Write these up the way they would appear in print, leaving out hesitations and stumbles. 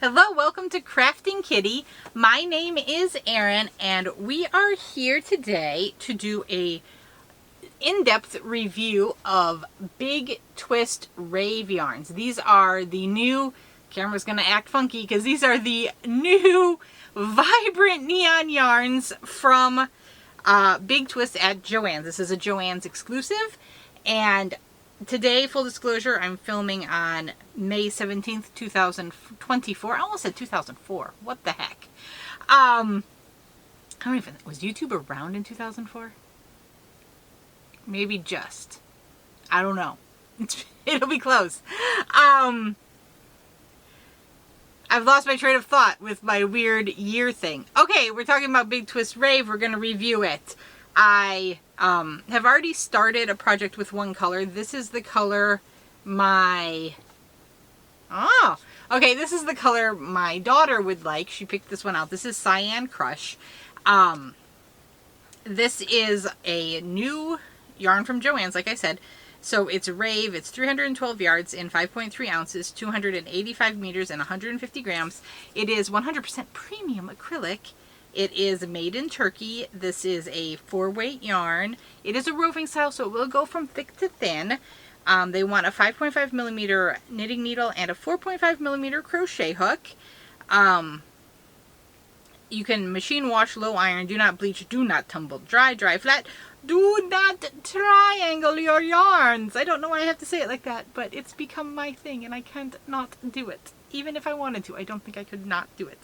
Hello, welcome to Krafting Kitty. My name is Erin and we are here today to do a in-depth review of Big Twist Rave yarns. These are the new, camera's gonna act funky because these are the new vibrant neon yarns from Big Twist at Joann's. This is a Joann's exclusive, and today, full disclosure, I'm filming on May 17th, 2024. I almost said 2004. What the heck? I don't even, was YouTube around in 2004? Maybe just. I don't know. It'll be close. I've lost my train of thought with my weird year thing. Okay, we're talking about Big Twist Rave. We're going to review it. I have already started a project with one color. This is the color this is the color my daughter would like. She picked this one out. This is Cyan Crush. This is a new yarn from Joann's, like I said. So it's Rave. It's 312 yards in 5.3 ounces, 285 meters, and 150 grams. It is 100% premium acrylic. It is made in Turkey. This is a 4-weight yarn. It is a roving style, so it will go from thick to thin. They want a 5.5 millimeter knitting needle and a 4.5 millimeter crochet hook. You can machine wash, low iron, do not bleach, do not tumble dry, dry flat. Do not triangle your yarns. I don't know why I have to say it like that, but it's become my thing and I can't not do it. Even if I wanted to, I don't think I could not do it.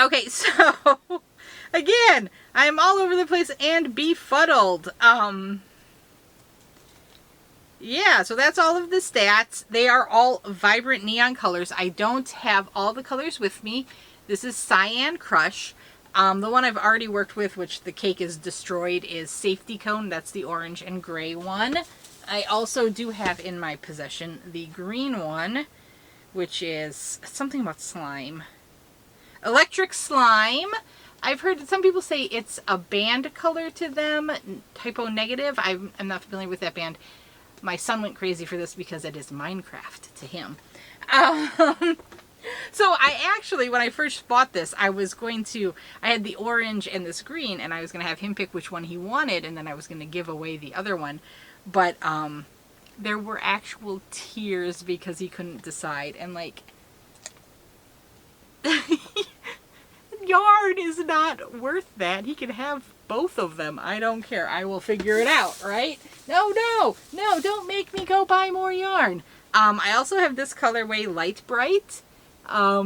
Okay, so, again, I'm all over the place and befuddled. Yeah, so that's all of the stats. They are all vibrant neon colors. I don't have all the colors with me. This is Cyan Crush. The one I've already worked with, which the cake is destroyed, is Safety Cone. That's the orange and gray one. I also do have in my possession the green one, which is something about slime. Electric Slime. I've heard some people say it's a band color to them. Typo negative. I'm not familiar with that band. My son went crazy for this because it is Minecraft to him. So I actually, when I first bought this, I had the orange and this green, and I was going to have him pick which one he wanted, and then I was going to give away the other one. But there were actual tears because he couldn't decide. And like, yarn is not worth that. He can have both of them. I don't care. I will figure it out, right? No, don't make me go buy more yarn. I also have this colorway, Light Bright. Yeah.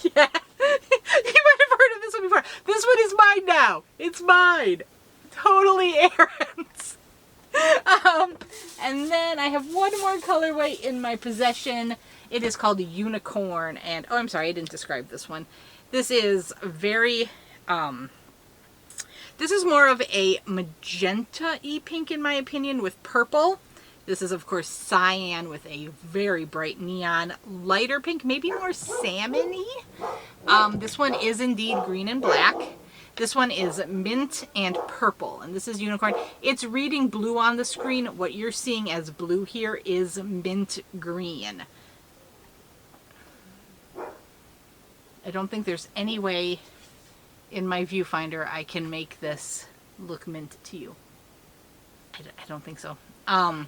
You might have heard of this one before. This one is mine now. It's mine. Totally Erin's. And then I have one more colorway in my possession. It is called Unicorn, and oh, I'm sorry, I didn't describe this one. This is very, this is more of a magenta-y pink in my opinion with purple. This is of course cyan with a very bright neon lighter pink, maybe more salmon-y. This one is indeed green and black. This one is mint and purple, and this is Unicorn. It's reading blue on the screen. What you're seeing as blue here is mint green. I don't think there's any way in my viewfinder I can make this look mint to you. I don't think so. I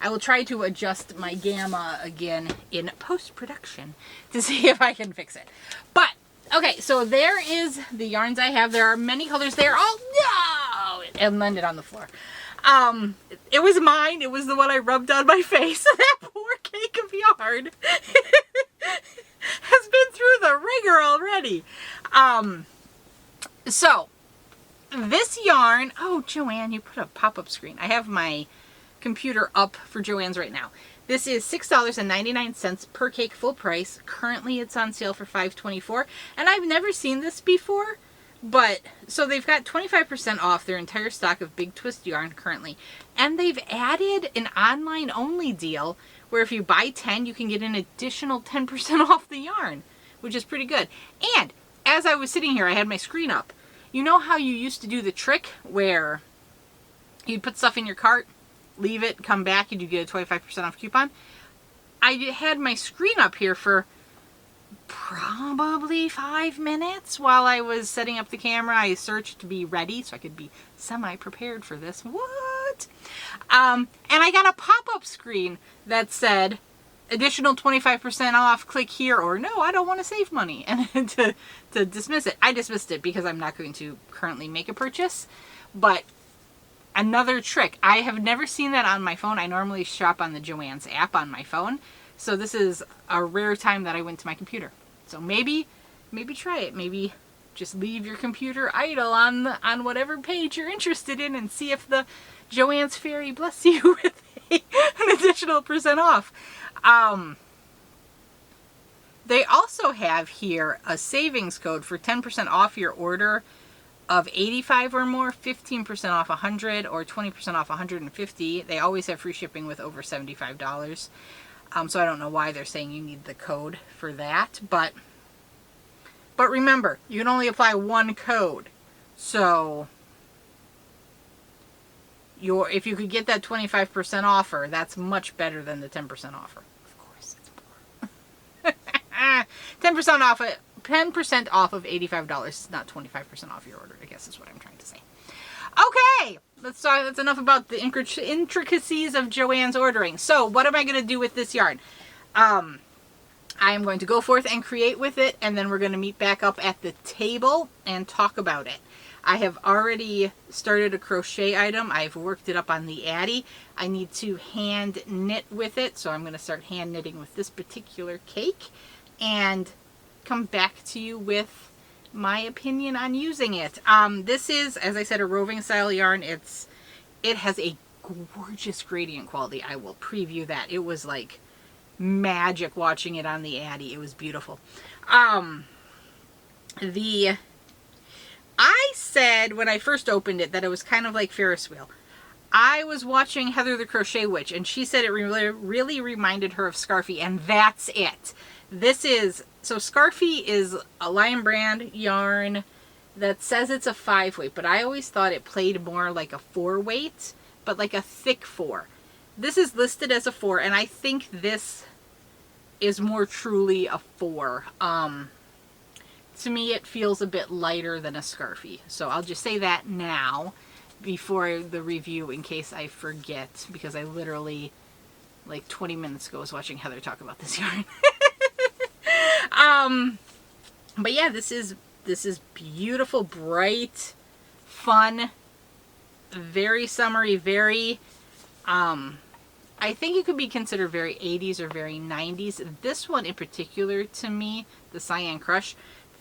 will try to adjust my gamma again in post-production to see if I can fix it. But, okay, so there is the yarns I have. There are many colors there. Oh, no! And landed on the floor. It was mine. It was the one I rubbed on my face. That poor cake of yarn has been through the ringer already. So, this yarn, oh, Joann, you put a pop-up screen. I have my computer up for Joann's right now. This is $6.99 per cake, full price. Currently, it's on sale for $5.24, and I've never seen this before, but, so they've got 25% off their entire stock of Big Twist yarn currently, and they've added an online-only deal where if you buy 10, you can get an additional 10% off the yarn, which is pretty good. And as I was sitting here, I had my screen up. You know how you used to do the trick where you'd put stuff in your cart, leave it, come back, and you get a 25% off coupon? I had my screen up here for probably 5 minutes while I was setting up the camera. I searched to be ready so I could be semi-prepared for this. What? And I got a pop-up screen that said, additional 25% off, click here, or no, I don't want to save money, and to dismiss it. I dismissed it because I'm not going to currently make a purchase. But another trick, I have never seen that on my phone. I normally shop on the Joann's app on my phone. So this is a rare time that I went to my computer. So maybe try it. Maybe just leave your computer idle on whatever page you're interested in and see if the Joann's fairy bless you with an additional % off. They also have here a savings code for 10% off your order of 85 or more, 15% off 100, or 20% off 150. They always have free shipping with over $75. So I don't know why they're saying you need the code for that, but remember, you can only apply one code. So if you could get that 25% offer, that's much better than the 10% offer. Of course, it's more. 10% off it. 10% off of $85 is not 25% off your order, I guess is what I'm trying to say. Okay, that's enough about the intricacies of Joann's ordering. So what am I going to do with this yarn? I am going to go forth and create with it, and then we're going to meet back up at the table and talk about it. I have already started a crochet item. I've worked it up on the Addi. I need to hand knit with it, so I'm going to start hand knitting with this particular cake and come back to you with my opinion on using it. This is, as I said, a roving style yarn. It has a gorgeous gradient quality. I will preview that. It was like magic watching it on the Addi. It was beautiful. I said when I first opened it that it was kind of like Ferris wheel. I was watching Heather the Crochet Witch, and she said it really reminded her of Scarfie, and that's it. So Scarfie is a Lion Brand yarn that says it's a 5-weight, but I always thought it played more like a 4-weight, but like a thick 4. This is listed as a 4, and I think this is more truly a 4. To me, it feels a bit lighter than a Scarfie. So I'll just say that now before the review in case I forget, because I literally, like 20 minutes ago, was watching Heather talk about this yarn. But yeah, this is beautiful, bright, fun, very summery, very, I think it could be considered very 80s or very 90s. This one in particular, to me, the Cyan Crush,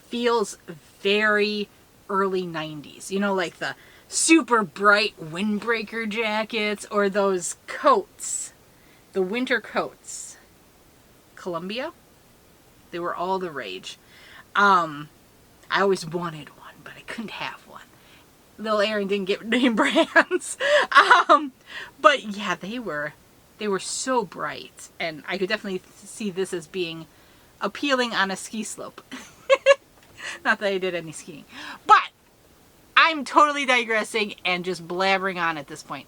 feels very early 90s. You know, like the super bright windbreaker jackets or those coats, the winter coats. Columbia? They were all the rage. I always wanted one, but I couldn't have one. Little Erin didn't get name brands. But yeah, they were so bright, and I could definitely see this as being appealing on a ski slope. Not that I did any skiing, but I'm totally digressing and just blabbering on at this point.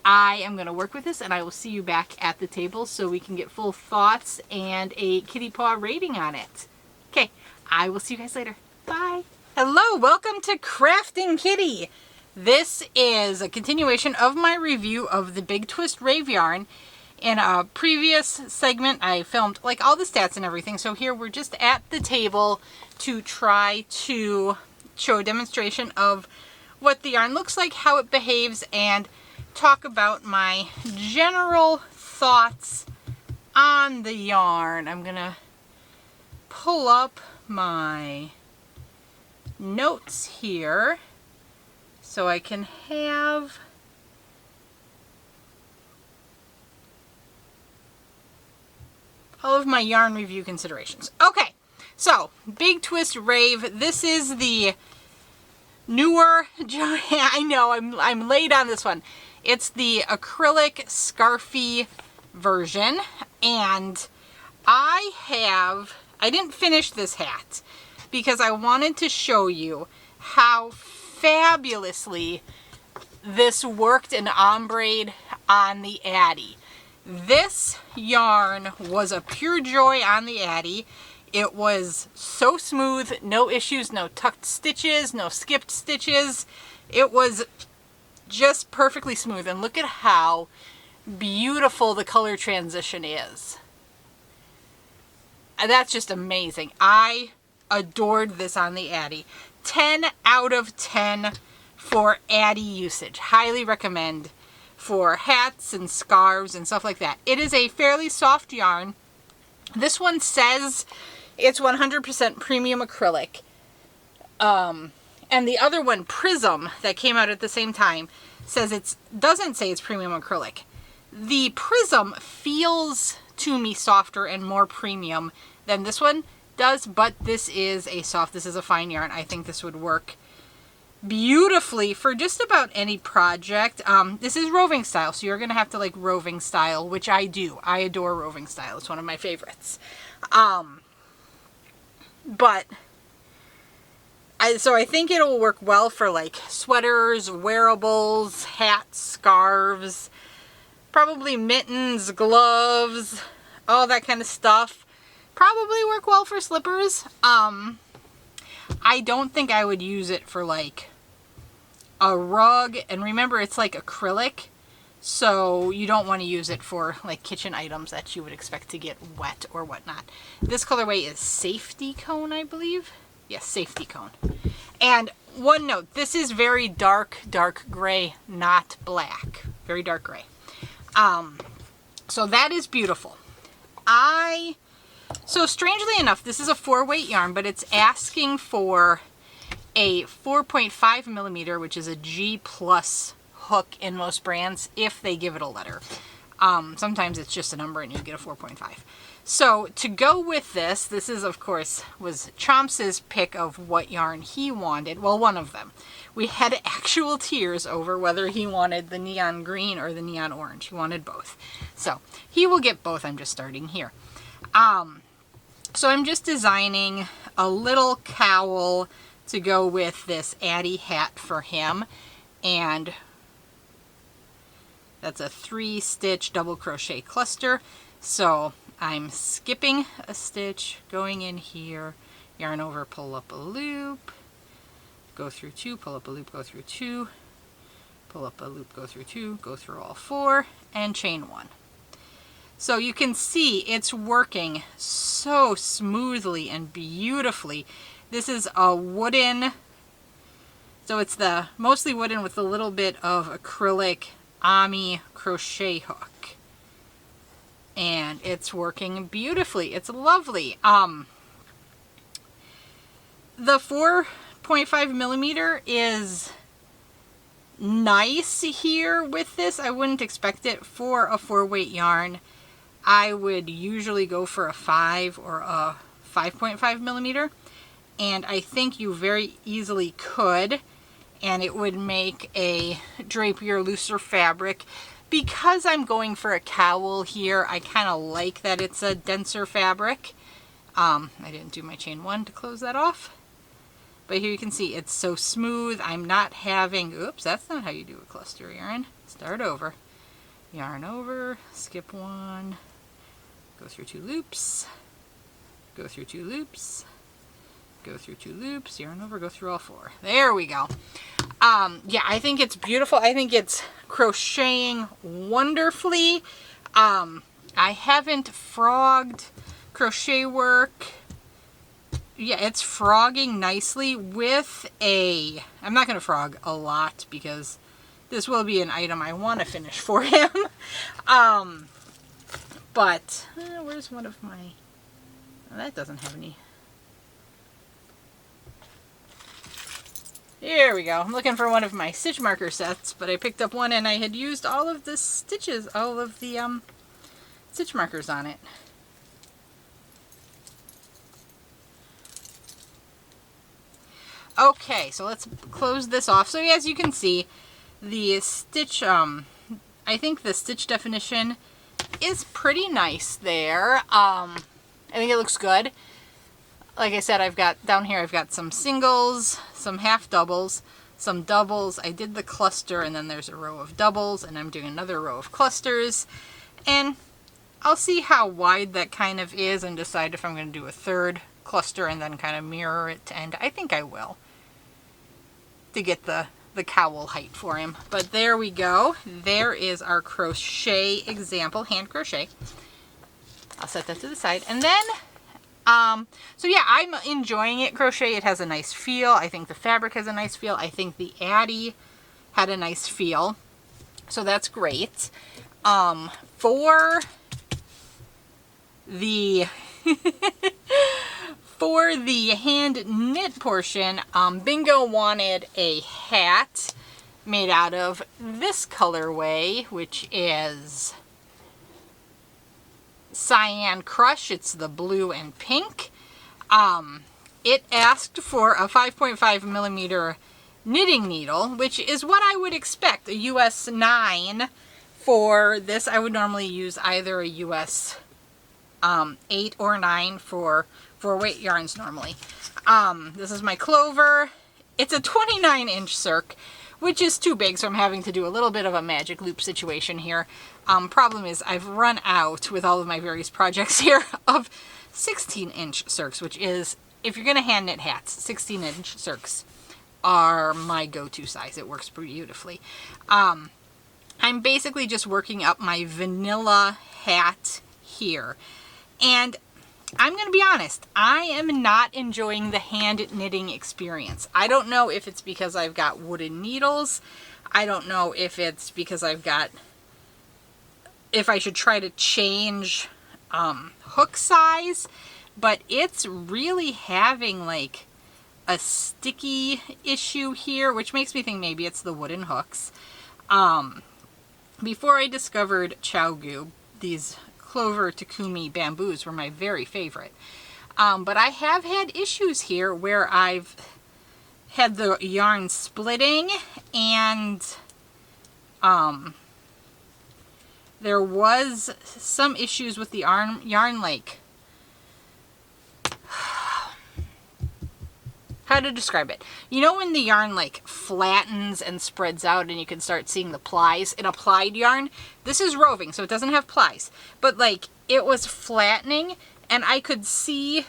I am going to work with this, and I will see you back at the table so we can get full thoughts and a kitty paw rating on it. Okay, I will see you guys later. Bye. Hello, welcome to Krafting Kitty. This is a continuation of my review of the Big Twist Rave yarn. In a previous segment, I filmed like all the stats and everything, so here we're just at the table to try to show a demonstration of what the yarn looks like, how it behaves, and talk about my general thoughts on the yarn. I'm gonna pull up my notes here so I can have all of my yarn review considerations. Okay, so Big Twist Rave. This is the newer, I know I'm late on this one. It's the acrylic Scarfie version, and I didn't finish this hat because I wanted to show you how fabulously this worked in ombre on the Addi. This yarn was a pure joy on the Addi. It was so smooth, no issues, no tucked stitches, no skipped stitches. It was just perfectly smooth, and look at how beautiful the color transition is. And that's just amazing. I adored this on the Addi. 10 out of 10 for Addi usage. Highly recommend for hats and scarves and stuff like that. It is a fairly soft yarn. This one says it's 100% premium acrylic. And the other one, Prism, that came out at the same time, says doesn't say it's premium acrylic. The Prism feels to me softer and more premium than this one does, but this is a fine yarn. I think this would work beautifully for just about any project. This is roving style, so you're gonna have to like roving style, which I do. I adore roving style. It's one of my favorites. So I think it'll work well for like sweaters, wearables, hats, scarves, probably mittens, gloves, all that kind of stuff. Probably work well for slippers. I don't think I would use it for like a rug. And remember, it's like acrylic, so you don't want to use it for like kitchen items that you would expect to get wet or whatnot. This colorway is Safety Cone, I believe. Yes, Safety Cone. And one note, this is very dark gray, not black. Very dark gray. So that is beautiful. So strangely enough, this is a 4-weight yarn, but it's asking for a 4.5 millimeter, which is a G+ hook in most brands, if they give it a letter. Sometimes it's just a number and you get a 4.5. So to go with this is, of course, was Chomps's pick of what yarn he wanted. Well, one of them. We had actual tears over whether he wanted the neon green or the neon orange. He wanted both. So he will get both. I'm just starting here. So I'm just designing a little cowl to go with this Addi hat for him. And that's a 3-stitch double crochet cluster. So I'm skipping a stitch, going in here, yarn over, pull up a loop, go through 2, pull up a loop, go through 2, pull up a loop, go through 2, go through all 4, and chain 1. So you can see it's working so smoothly and beautifully. This is a wooden, so it's the mostly wooden with a little bit of acrylic Ami crochet hook. And it's working beautifully. It's lovely. The 4.5 millimeter is nice here with this. I wouldn't expect it for a 4-weight yarn. I would usually go for a 5 or a 5.5 millimeter. And I think you very easily could. And it would make a drapier, looser fabric. Because I'm going for a cowl here, I kind of like that it's a denser fabric. I didn't do my chain 1 to close that off. But here you can see it's so smooth. I'm not having, oops, that's not how you do a cluster yarn. Start over. Yarn over, skip 1, go through 2 loops, go through 2 loops, go through 2 loops, yarn over, go through all 4. There we go. Yeah, I think it's beautiful. I think it's crocheting wonderfully. I haven't frogged crochet work. Yeah, it's frogging nicely with a, I'm not going to frog a lot because this will be an item I want to finish for him. But where's one of my, oh, that doesn't have any. Here we go. I'm looking for one of my stitch marker sets, but I picked up one and I had used all of the stitches, all of the stitch markers on it. Okay, so let's close this off. So as you can see, the stitch, I think the stitch definition is pretty nice there. I think it looks good. Like I said, I've got, down here I've got some singles, some half doubles, some doubles. I did the cluster and then there's a row of doubles and I'm doing another row of clusters. And I'll see how wide that kind of is and decide if I'm going to do a third cluster and then kind of mirror it to end. I think I will, to get the cowl height for him. But there we go. There is our crochet example, hand crochet. I'll set that to the side. And then, so yeah, I'm enjoying it crochet. It has a nice feel. I think the fabric has a nice feel. I think the Addi had a nice feel. So that's great. For the for the hand knit portion, Bingo wanted a hat made out of this colorway, which is Cyan Crush. It's the blue and pink. It asked for a 5.5 millimeter knitting needle, which is what I would expect, a US 9 for this. I would normally use either a US 8 or 9 for weight yarns normally. This is my Clover. It's a 29-inch circ, which is too big, so I'm having to do a little bit of a magic loop situation here. Problem is I've run out with all of my various projects here of 16-inch circs, which is, if you're going to hand knit hats, 16-inch circs are my go-to size. It works beautifully. I'm basically just working up my vanilla hat here. And I'm going to be honest, I am not enjoying the hand knitting experience. I don't know if it's because I've got wooden needles. I don't know if it's because if I should try to change hook size, but it's really having like a sticky issue here, which makes me think maybe it's the wooden hooks. Before I discovered Chow-Goo, these Clover Takumi bamboos were my very favorite. But I have had issues here where I've had the yarn splitting, and there was some issues with the yarn like, how to describe it? You know when the yarn like flattens and spreads out and you can start seeing the plies in a plied yarn? This is roving, so it doesn't have plies. But like, it was flattening and I could see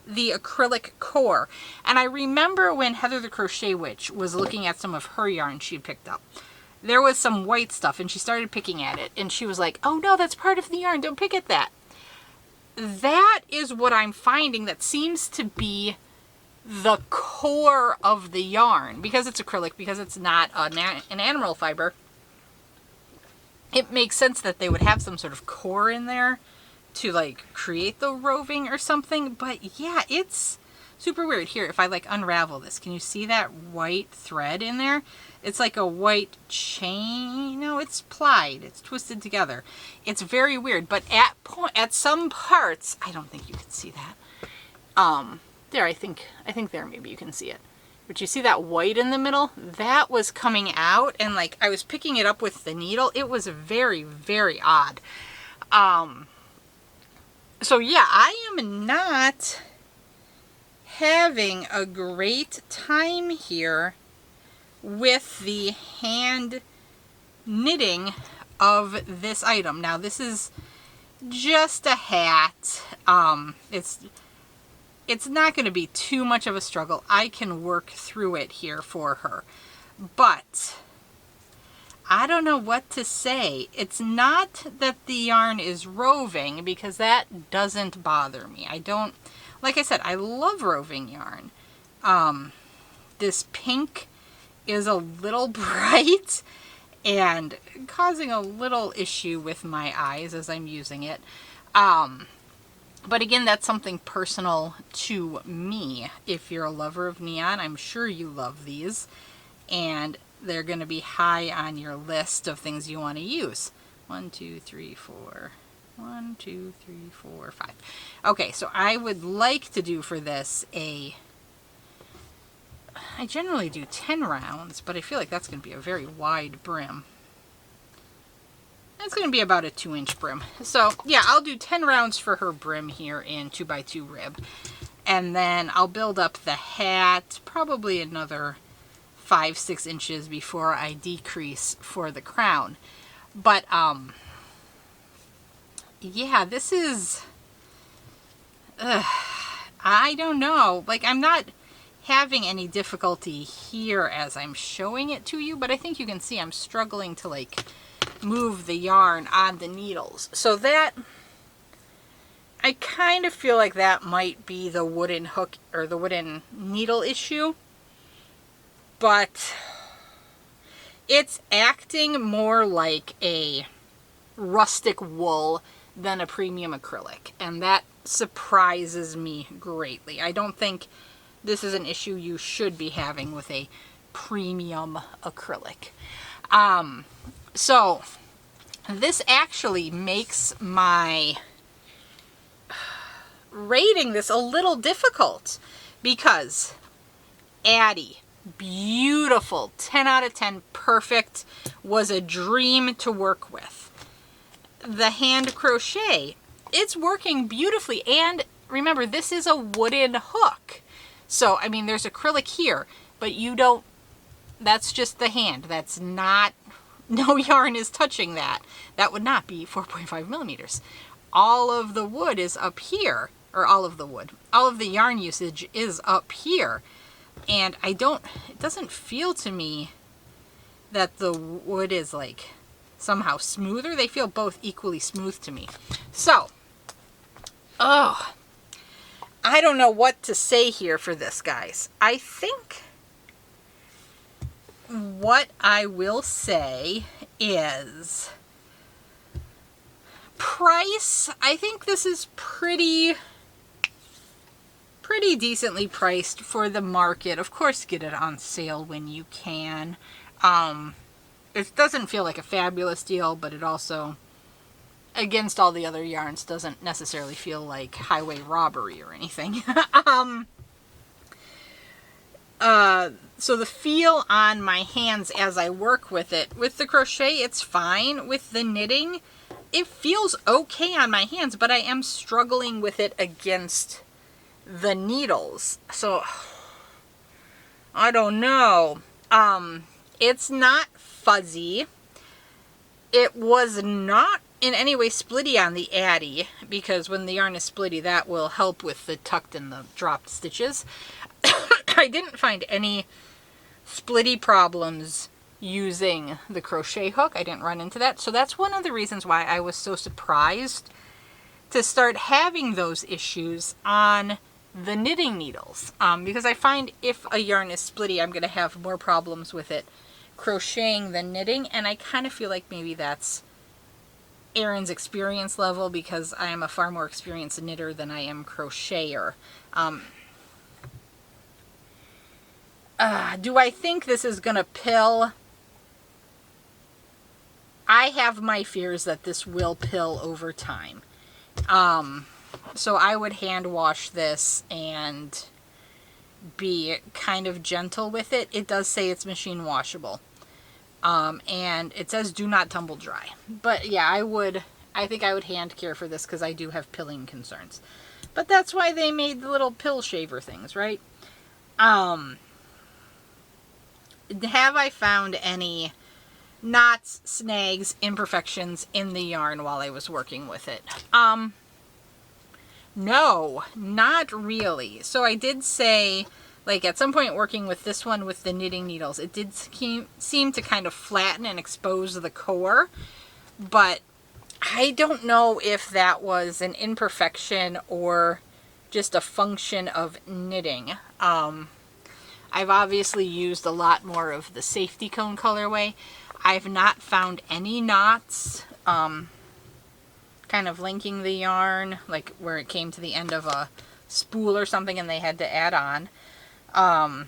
the acrylic core. And I remember when Heather the Crochet Witch was looking at some of her yarn she'd picked up, there was some white stuff and she started picking at it and she was like, oh no, that's part of the yarn, don't pick at that. That is what I'm finding that seems to be the core of the yarn, because it's acrylic, because it's not an animal fiber. It makes sense that they would have some sort of core in there to like create the roving or something. But yeah, it's super weird. Here, if I like unravel this, can you see that white thread in there? It's like a white chain. No, it's plied. It's twisted together. It's very weird. But at some parts, I don't think you can see that. There, I think there maybe you can see it. But you see that white in the middle? That was coming out, and like I was picking it up with the needle. It was very, very odd. So yeah, I am not having a great time here with the hand knitting of this item. Now this is just a hat. It's not going to be too much of a struggle. I can work through it here for her. But I don't know what to say. It's not that the yarn is roving, because that doesn't bother me. I don't, like I said, I love roving yarn. This pink is a little bright and causing a little issue with my eyes as I'm using it. But again, that's something personal to me. If you're a lover of neon, I'm sure you love these. And they're going to be high on your list of things you want to use. 1, 2, 3, 4. 1, 2, 3, 4, 5. Okay, so I would like to do for this I generally do 10 rounds, but I feel like that's going to be a very wide brim. It's going to be about a 2-inch brim. So yeah, I'll do 10 rounds for her brim here in 2x2 rib. And then I'll build up the hat, probably another 5-6 inches before I decrease for the crown. But yeah, this is, I don't know. Like, I'm not having any difficulty here as I'm showing it to you, but I think you can see I'm struggling to like move the yarn on the needles. So that, I kind of feel like that might be the wooden hook or the wooden needle issue, but it's acting more like a rustic wool than a premium acrylic, and that surprises me greatly. I don't think this is an issue you should be having with a premium acrylic. So this actually makes my rating this a little difficult because Addi, beautiful, 10 out of 10, perfect, was a dream to work with. The hand crochet, it's working beautifully, and remember, this is a wooden hook. So, I mean, there's acrylic here, but you don't, that's just the hand. That's not, no yarn is touching that. That would not be 4.5 millimeters. All of the wood is up here, or all of the wood, all of the yarn usage is up here. And I don't, it doesn't feel to me that the wood is like somehow smoother. They feel both equally smooth to me. So, oh, I don't know what to say here for this, guys. I think what I will say is price. I think this is pretty decently priced for the market. Of course, get it on sale when you can. It doesn't feel like a fabulous deal, but it also, against all the other yarns, doesn't necessarily feel like highway robbery or anything. So the feel on my hands as I work with it, with the crochet, it's fine. With the knitting, it feels okay on my hands, but I am struggling with it against the needles. So, I don't know. It's not fuzzy. It was not in any way splitty on the Addi, because when the yarn is splitty, that will help with the tucked and the dropped stitches. I didn't find any splitty problems using the crochet hook. I didn't run into that. So that's one of the reasons why I was so surprised to start having those issues on the knitting needles. Because I find if a yarn is splitty, I'm going to have more problems with it crocheting than knitting. And I kind of feel like maybe that's Erin's experience level, because I am a far more experienced knitter than I am crocheter. Do I think this is going to pill? I have my fears that this will pill over time. So I would hand wash this and be kind of gentle with it. It does say it's machine washable. And it says do not tumble dry. But yeah, I think I would hand care for this because I do have pilling concerns. But that's why they made the little pill shaver things, right? Have I found any knots, snags, imperfections in the yarn while I was working with it? No, not really. So I did say, like at some point working with this one with the knitting needles, it did seem to kind of flatten and expose the core, but I don't know if that was an imperfection or just a function of knitting. I've obviously used a lot more of the safety cone colorway. I've not found any knots, kind of linking the yarn, like where it came to the end of a spool or something and they had to add on.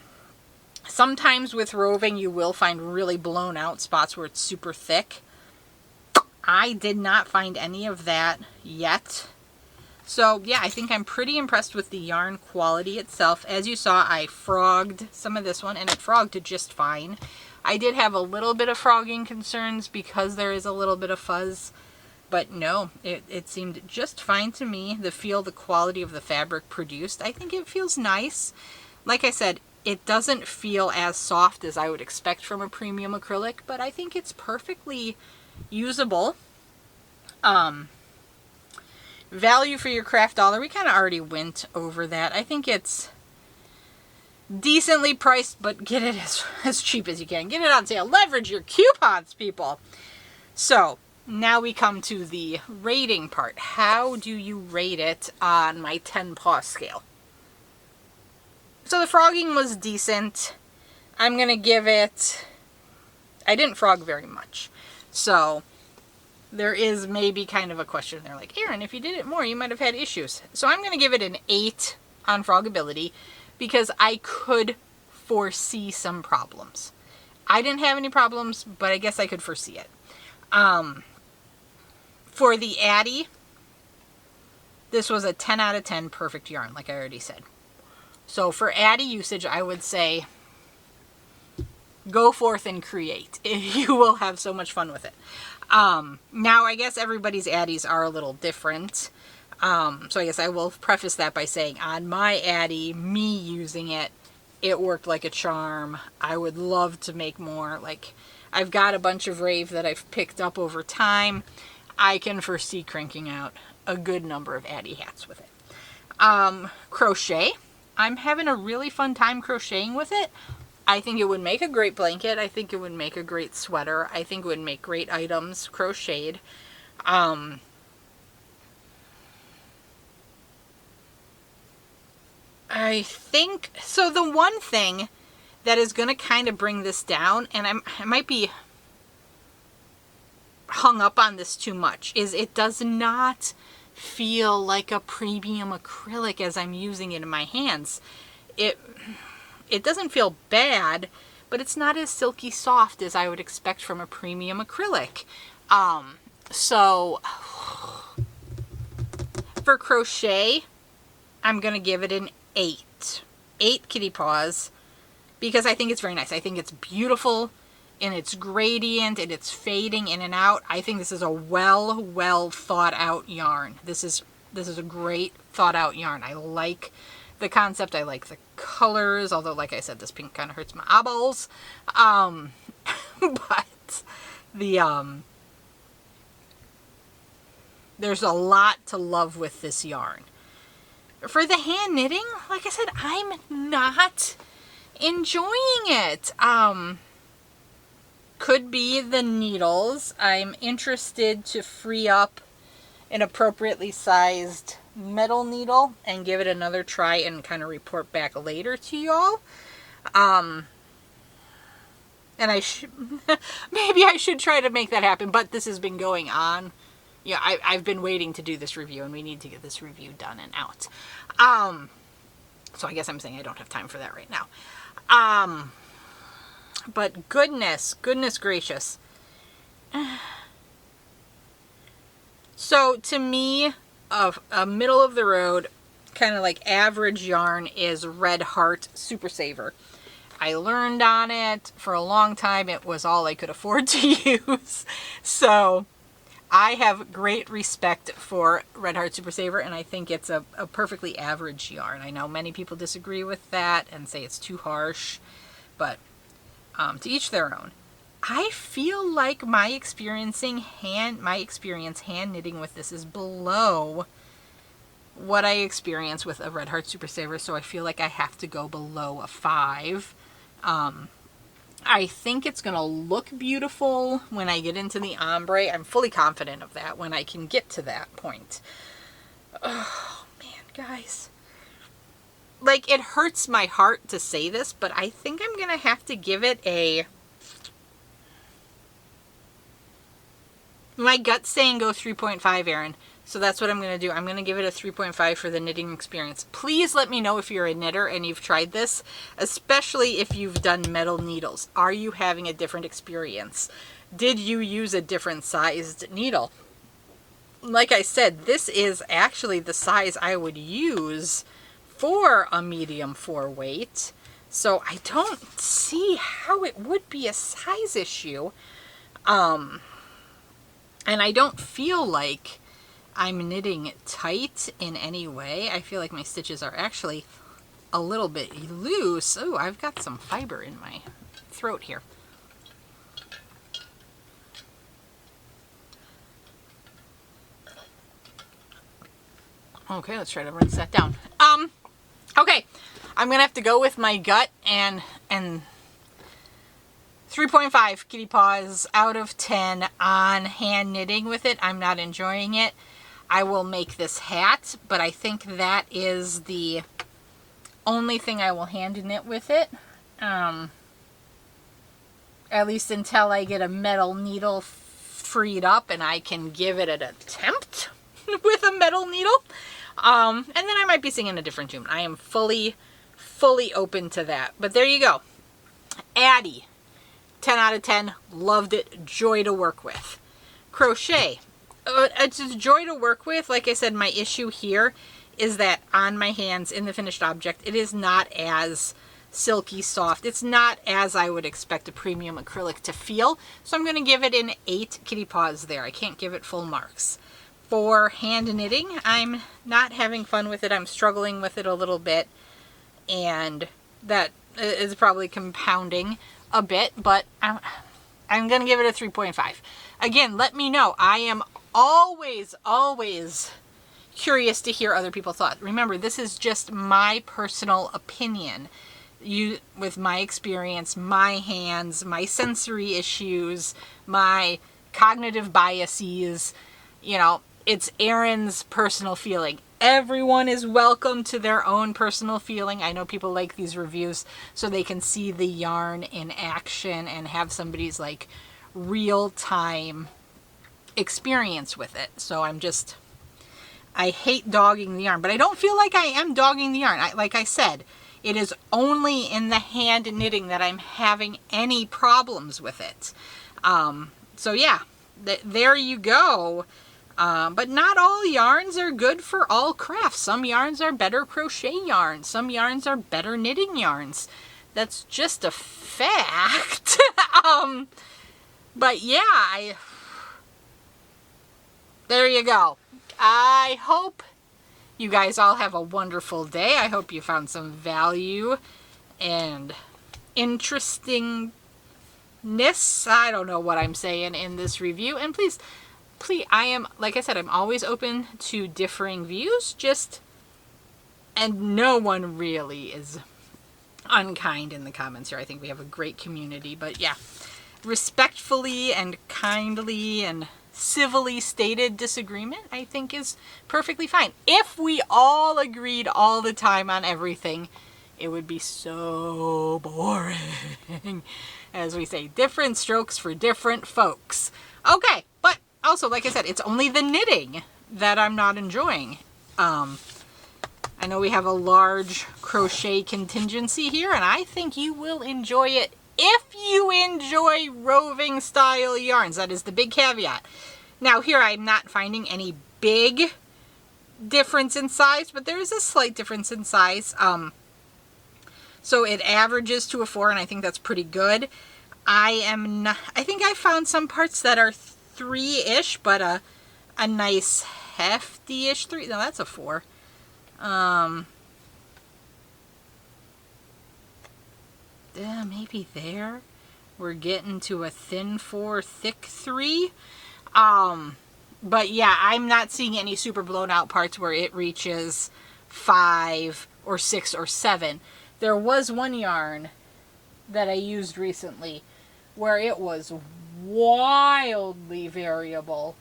Sometimes with roving you will find really blown out spots where it's super thick. I did not find any of that yet. So yeah, I think I'm pretty impressed with the yarn quality itself. As you saw, I frogged some of this one and it frogged just fine. I did have a little bit of frogging concerns because there is a little bit of fuzz, but no, it seemed just fine to me. The feel, the quality of the fabric produced, I think it feels nice. Like I said, it doesn't feel as soft as I would expect from a premium acrylic, but I think it's perfectly usable. Value for your craft dollar, we kind of already went over that. I think it's decently priced, but get it as cheap as you can. Get it on sale. Leverage your coupons, people. So now we come to the rating part. How do you rate it on my 10 paw scale? So the frogging was decent. I'm going to give it, I didn't frog very much. So there is maybe kind of a question there, like, Erin, if you did it more, you might have had issues. So I'm going to give it an 8 on frogability because I could foresee some problems. I didn't have any problems, but I guess I could foresee it. For the Addi, this was a 10 out of 10 perfect yarn, like I already said. So for Addi usage, I would say go forth and create. You will have so much fun with it. Now, I guess everybody's Addis are a little different. So I guess I will preface that by saying on my Addi, me using it, it worked like a charm. I would love to make more. Like, I've got a bunch of Rave that I've picked up over time. I can foresee cranking out a good number of Addi hats with it. Crochet. I'm having a really fun time crocheting with it. I think it would make a great blanket. I think it would make a great sweater. I think it would make great items crocheted. I think, so the one thing that is going to kind of bring this down, and I might be hung up on this too much, is it does not feel like a premium acrylic as I'm using it in my hands. It doesn't feel bad, but it's not as silky soft as I would expect from a premium acrylic. So for crochet, I'm going to give it an 8. 8 kitty paws, because I think it's very nice. I think it's beautiful in its gradient and it's fading in and out. I think this is a well thought out yarn. This is a great thought out yarn. I like the concept. I like the colors, although like I said, this pink kind of hurts my eyeballs. But the there's a lot to love with this yarn. For the hand knitting, like I said, I'm not enjoying it. Could be the needles. I'm interested to free up an appropriately sized metal needle and give it another try and kind of report back later to y'all. And I should maybe I should try to make that happen, but this has been going on. Yeah, I've been waiting to do this review, and we need to get this review done and out. So I guess I'm saying I don't have time for that right now. But goodness gracious. So to me, a middle of the road, kind of like average yarn is Red Heart Super Saver. I learned on it for a long time. It was all I could afford to use. So I have great respect for Red Heart Super Saver, and I think it's a perfectly average yarn. I know many people disagree with that and say it's too harsh, but to each their own. I feel like my experience hand knitting with this is below what I experience with a Red Heart Super Saver, so I feel like I have to go below a 5. I think it's going to look beautiful when I get into the ombre. I'm fully confident of that when I can get to that point. Oh, man, guys. Like, it hurts my heart to say this, but I think I'm going to have to give it a... My gut's saying go 3.5, Erin. So that's what I'm going to do. I'm going to give it a 3.5 for the knitting experience. Please let me know if you're a knitter and you've tried this, especially if you've done metal needles. Are you having a different experience? Did you use a different sized needle? Like I said, this is actually the size I would use for a medium 4 weight. So I don't see how it would be a size issue. And I don't feel like I'm knitting tight in any way. I feel like my stitches are actually a little bit loose. Oh, I've got some fiber in my throat here. Okay, let's try to rinse that down. Okay, I'm gonna have to go with my gut and 3.5 kitty paws out of 10 on hand knitting with it. I'm not enjoying it. I will make this hat, but I think that is the only thing I will hand knit with it. At least until I get a metal needle freed up and I can give it an attempt with a metal needle. And then I might be singing a different tune. I am fully open to that. But there you go. Addi, 10 out of 10. Loved it. Joy to work with. Crochet. It's a joy to work with. Like I said, my issue here is that on my hands in the finished object, it is not as silky soft. It's not as I would expect a premium acrylic to feel. So I'm going to give it an 8 kitty paws there. I can't give it full marks. For hand knitting, I'm not having fun with it. I'm struggling with it a little bit, and that is probably compounding a bit, but I'm going to give it a 3.5. Again, let me know. I am always curious to hear other people's thoughts. Remember, this is just my personal opinion. With my experience, my hands, my sensory issues, my cognitive biases, you know, it's Erin's personal feeling. Everyone is welcome to their own personal feeling. I know people like these reviews so they can see the yarn in action and have somebody's like real-time experience with it. So I hate dogging the yarn, but I don't feel like I am dogging the yarn. Like I said, it is only in the hand knitting that I'm having any problems with it. So yeah, there you go. But not all yarns are good for all crafts. Some yarns are better crochet yarns. Some yarns are better knitting yarns. That's just a fact. But yeah, there you go. I hope you guys all have a wonderful day. I hope you found some value and interestingness. I don't know what I'm saying in this review. And please, I am, like I said, I'm always open to differing views. And no one really is unkind in the comments here. I think we have a great community. But yeah, respectfully and kindly and civilly stated disagreement, I think, is perfectly fine. If we all agreed all the time on everything, it would be so boring. As we say, different strokes for different folks. Okay, but also, like I said, it's only the knitting that I'm not enjoying. I know we have a large crochet contingency here, and I think you will enjoy it if you enjoy roving style yarns. That is the big caveat. Now here I'm not finding any big difference in size, but there is a slight difference in size. So it averages to a 4, and I think that's pretty good. I think I found some parts that are 3-ish, but a nice hefty-ish 3. No, that's a 4. Yeah, maybe there. We're getting to a thin 4, thick 3. But yeah, I'm not seeing any super blown out parts where it reaches 5 or 6 or 7. There was one yarn that I used recently where it was wildly variable,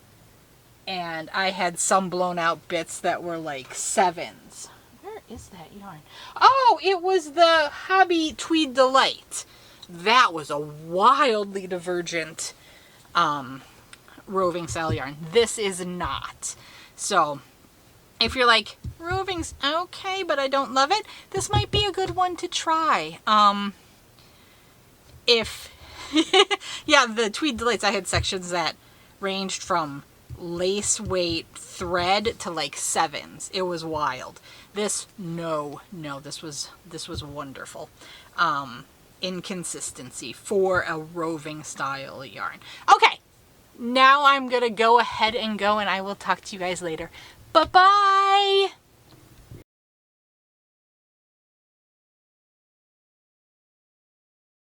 and I had some blown out bits that were like 7s. Where is that yarn? Oh, it was the Hobby Tweed Delight. That was a wildly divergent roving style yarn. This is not. So if you're like, roving's okay, but I don't love it, this might be a good one to try. Yeah, the Tweed Delights, I had sections that ranged from lace weight thread to like 7s. It was wild. This, no, this was wonderful. Inconsistency for a roving style yarn. Okay, now I'm gonna go ahead and I will talk to you guys later. Bye-bye!